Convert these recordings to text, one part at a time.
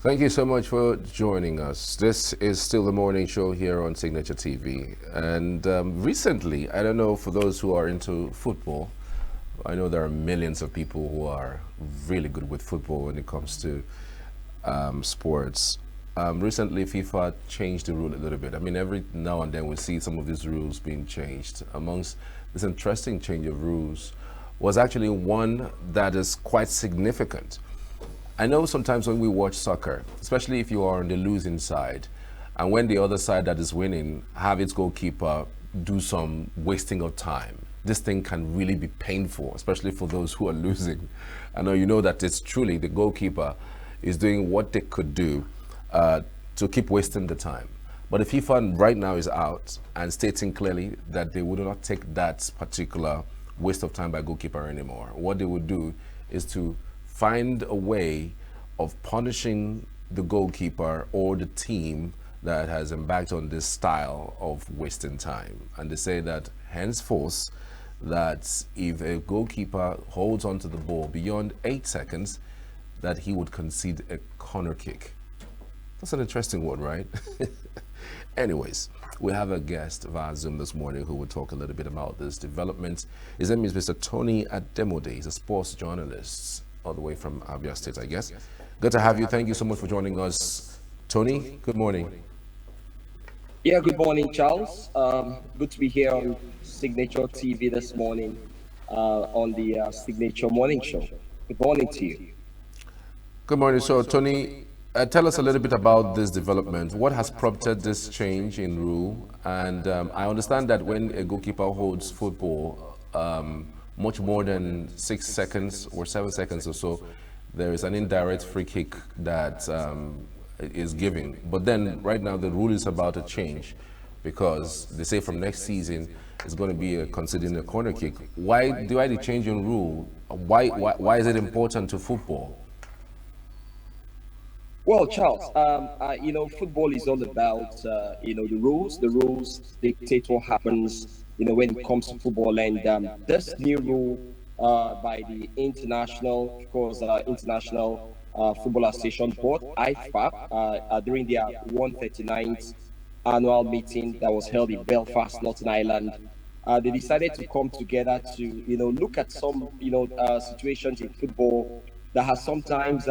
Thank you so much for joining us. This is still the morning show here on Signature TV. And recently, I don't know for those who are into football, I know there are millions of people who are really good with football when it comes to sports. Recently, FIFA changed the rule a little bit. I mean, every now and then we see some of these rules being changed. Amongst this interesting change of rules was actually one that is quite significant. I know sometimes when we watch soccer, especially if you are on the losing side, and when the other side that is winning have its goalkeeper do some wasting of time, this thing can really be painful, especially for those who are losing. I know you know that it's truly the goalkeeper is doing what they could do to keep wasting the time. But the FIFA right now is out and stating clearly that they would not take that particular waste of time by goalkeeper anymore. What they would do is to find a way of punishing the goalkeeper or the team that has embarked on this style of wasting time. And they say that henceforth, that if a goalkeeper holds onto the ball beyond 8 seconds, that he would concede a corner kick. That's an interesting one, right? Anyways, we have a guest via Zoom this morning who will talk a little bit about this development. His name is Mr. Tony Ademodi. He's a sports journalist all the way from Abia State, I guess. Good to have you. Thank you so much for joining us. Tony, good morning. Yeah, good morning, Charles. Good to be here on Signature TV this morning on the Signature Morning Show. Good morning to you. Good morning. So, Tony, tell us a little bit about this development. What has prompted this change in rule? And I understand that when a goalkeeper holds football much more than 6 seconds or 7 seconds or so, there is an indirect free kick that is given. But then, right now, the rule is about to change because they say from next season it's going to be considering a corner kick. Why the change in rule? Why is it important to football? Well, Charles, football is all about, the rules. The rules dictate what happens, when it comes to football. And this new rule by the International Football Association Board, IFAB, during their 139th annual meeting that was held in Belfast, Northern Ireland, they decided to come together to, look at some, situations in football that has sometimes,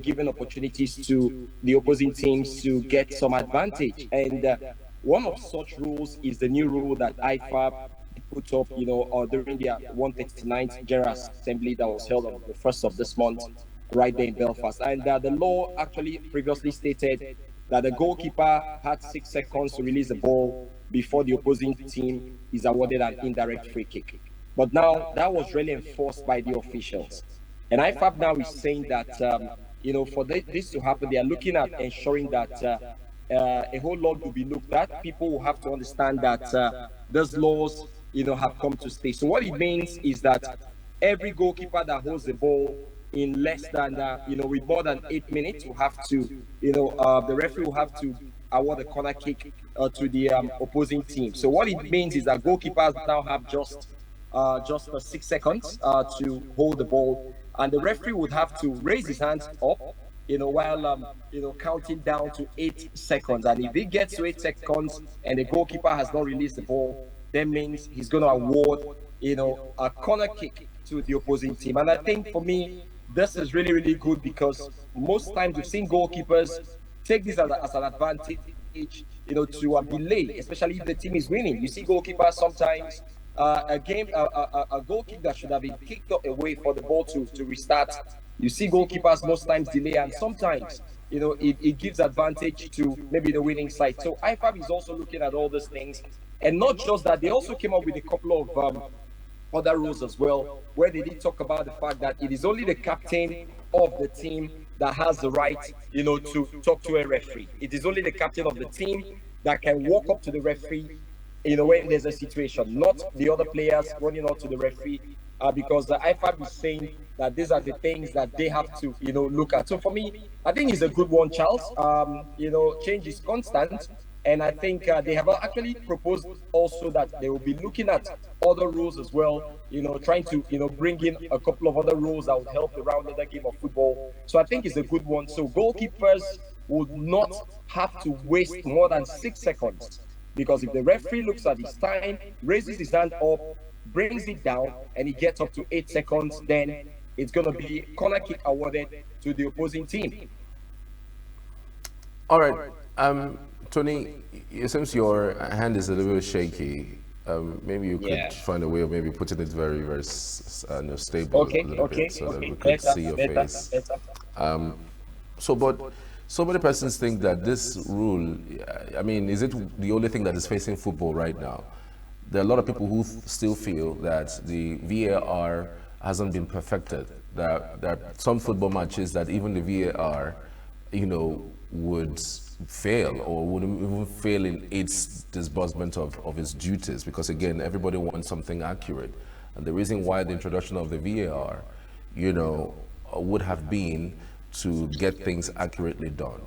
given opportunities to the opposing teams to get some advantage. And one of such rules is the new rule that IFAB put up, during their 139th General Assembly that was held on the 1st of this month, right there in Belfast. And the law actually previously stated that the goalkeeper had 6 seconds to release the ball before the opposing team is awarded an indirect free kick. But now that was really enforced by the officials. And IFAB now is saying that, for this to happen, they are looking at ensuring that a whole lot will be looked at. People will have to understand that those laws, have come to stay. So what it means is that every goalkeeper that holds the ball in less than, with more than 8 minutes, will have to, the referee will have to award a corner kick to the opposing team. So what it means is that goalkeepers now have just 6 seconds to hold the ball, and the referee would have to raise his hands up, while counting down to 8 seconds. And if he gets to 8 seconds and the goalkeeper has not released the ball, that means he's going to award, a corner kick to the opposing team. And I think for me, this is really, really good because most times we've seen goalkeepers take this as an advantage, to delay, especially if the team is winning. You see goalkeepers sometimes a goal kick that should have been kicked away for the ball to restart. You see goalkeepers most times delay, and sometimes it gives advantage to maybe the winning side. So IFAB is also looking at all these things, and not just that, they also came up with a couple of other rules as well, where they did talk about the fact that it is only the captain of the team that has the right, to talk to a referee. It is only the captain of the team that can walk up to the referee, when there's a situation, not the other players running out to the referee, because the IFAB is saying that these are the things that they have to, look at. So for me, I think it's a good one, Charles. Change is constant, and I think they have actually proposed also that they will be looking at other rules as well, trying to, bring in a couple of other rules that would help the round of the game of football. So I think it's a good one. So goalkeepers would not have to waste more than 6 seconds, because if the referee looks at his time, raises his hand up, brings it down, and he gets up to 8 seconds, then it's going to be corner kick awarded to the opposing team. All right, Tony, it seems your hand is a little bit shaky. Maybe you could Yeah. find a way of maybe putting it very, very stable a Okay, little okay, bit so that okay. we could Better, see your better, face. better. But so many persons think that this rule, I mean, is it the only thing that is facing football right now? There are a lot of people who still feel that the VAR hasn't been perfected. There are some football matches that even the VAR, would fail or would even fail in its disbursement of its duties, because again, everybody wants something accurate. And the reason why the introduction of the VAR, would have been to get things accurately done.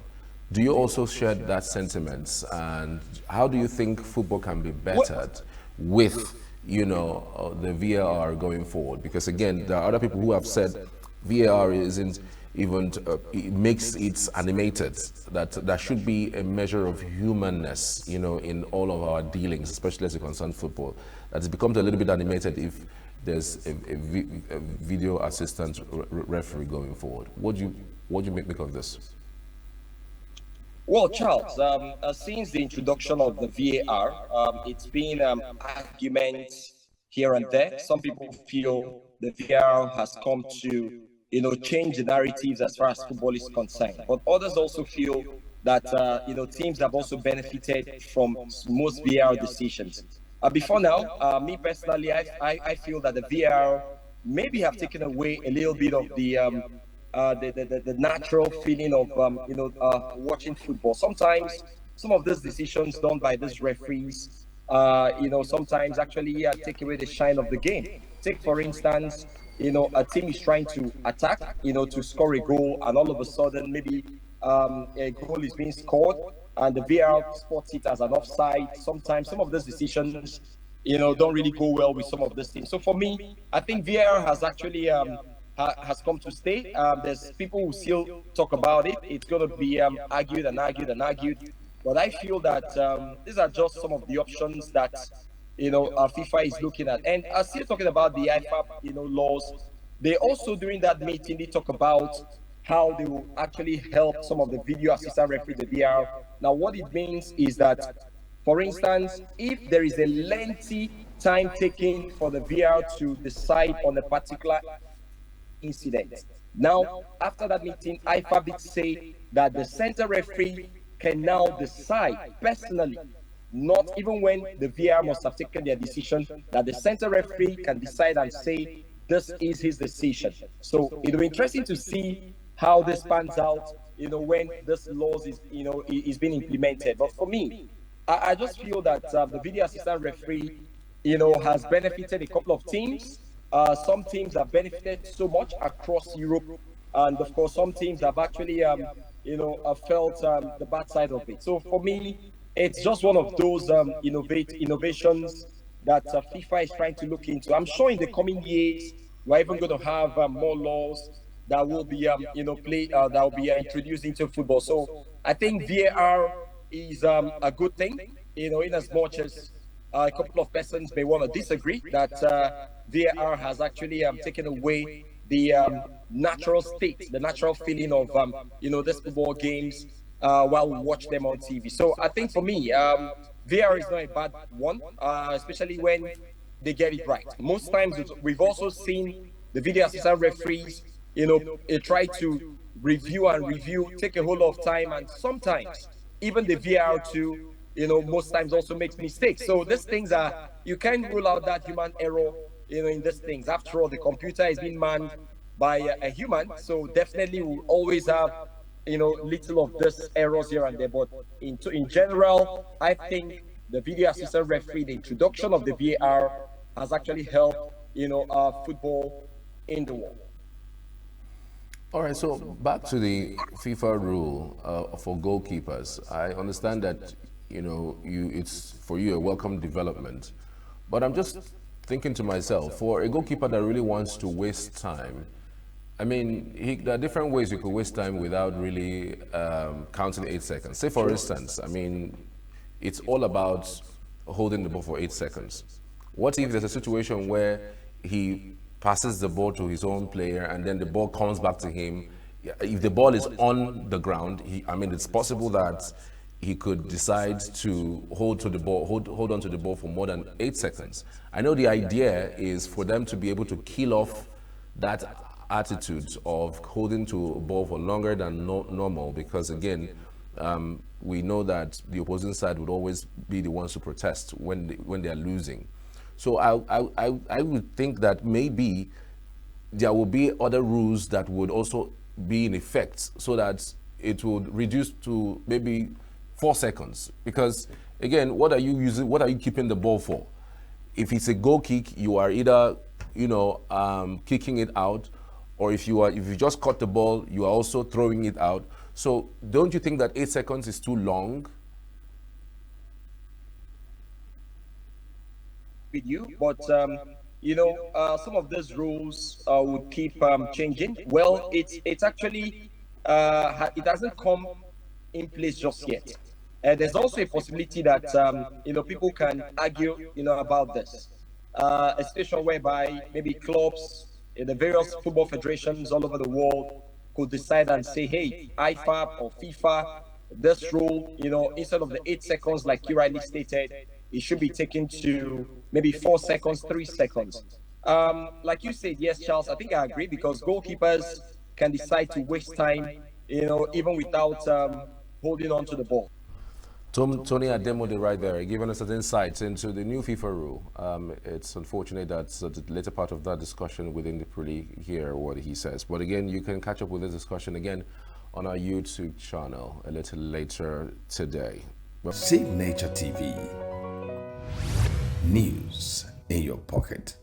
Do you also share that sentiment? And how do you think football can be bettered with, the VAR going forward? Because again, there are other people who have said VAR isn't even, it makes it animated, that there should be a measure of humanness, in all of our dealings, especially as it concerns football. That it becomes a little bit animated if there's a video assistant referee going forward. What do you make of this? Well, Charles, since the introduction of the VAR, it's been arguments here and there. Some people feel the VAR has come to, change the narratives as far as football is concerned. But others also feel that, teams have also benefited from most VAR decisions. Before now, me personally, I feel that the VAR maybe have taken away a little bit of the natural feeling of watching football. Sometimes some of these decisions done by these referees, sometimes actually take away the shine of the game. Take for instance, a team is trying to attack, to score a goal, and all of a sudden maybe a goal is being scored, and the VAR spots it as an offside. Sometimes some of those decisions, don't really go well with some of these teams. So for me, I think VAR has actually has come to stay. There's people who still talk about it. It's going to be argued and argued and argued. But I feel that these are just some of the options that FIFA is looking at. And still talking about the IFAB laws. They also during that meeting they talk about how they will actually help some of the video assistant referee, the VR. Now, what it means is that, for instance, if there is a lengthy time taken for the VR to decide on a particular incident. Now, after that meeting, IFAB did say that the center referee can now decide personally, not even when the VR must have taken their decision, that the center referee can decide and say, this is his decision. So it'll be interesting to see how this pans out, when this laws is being implemented. But for me, I just feel that the video assistant referee, has benefited a couple of teams. Some teams have benefited so much across Europe, and of course, some teams have actually, felt the bad side of it. So for me, it's just one of those innovations that FIFA is trying to look into. I'm sure in the coming years, we're even going to have more laws that will be, that will be introduced into football. So I think VAR is a good thing, in as much as a couple of persons may want to disagree that VAR has actually taken away the natural state, the natural feeling of, these football games while we watch them on TV. So I think for me, VAR is not a bad one, especially when they get it right. Most times we've also seen the video assistant referees, try to review and review, take a whole lot of time, and sometimes even the VAR too, most times also makes mistakes. So these things are, you can't rule out that human error, in these things. After all, the computer is being manned by a human, so definitely we'll always have, little of these errors here and there. But in general, I think the video assistant referee, the introduction of the VAR has actually helped, football in the world. All right, so back to the FIFA rule for goalkeepers. I understand that it's for you a welcome development, but I'm just thinking to myself, for a goalkeeper that really wants to waste time, I mean, there are different ways you could waste time without really counting 8 seconds. Say, for instance, I mean, it's all about holding the ball for 8 seconds. What if there's a situation where he passes the ball to his own player and then the ball comes back to him? If the ball is on the ground, I mean, it's possible that he could decide to hold to the ball, hold on to the ball for more than 8 seconds. I know the idea is for them to be able to kill off that attitude of holding to a ball for longer than normal, because again, we know that the opposing side would always be the ones to protest when they are losing. So I would think that maybe there will be other rules that would also be in effect so that it would reduce to maybe 4 seconds. Because again, what are you keeping the ball for? If it's a goal kick, you are either kicking it out, or if you just caught the ball, you are also throwing it out. So don't you think that 8 seconds is too long? With you, but some of these rules would keep changing. Well, it's actually it hasn't come in place just yet. There's also a possibility that people can argue about this. A situation whereby maybe clubs in the various football federations all over the world could decide and say, hey, IFAB or FIFA, this rule, instead of the 8 seconds, like you rightly stated, it should be taken to maybe 4 seconds, 3 seconds. Like you said, yes, Charles, I think I agree, because goalkeepers can decide to waste time, even without holding on to the ball. Tony Ademodi right there, giving us an insight into the new FIFA rule. It's unfortunate that the later part of that discussion we didn't really hear what he says. But again, you can catch up with this discussion again on our YouTube channel a little later today. Signature TV. News in your pocket.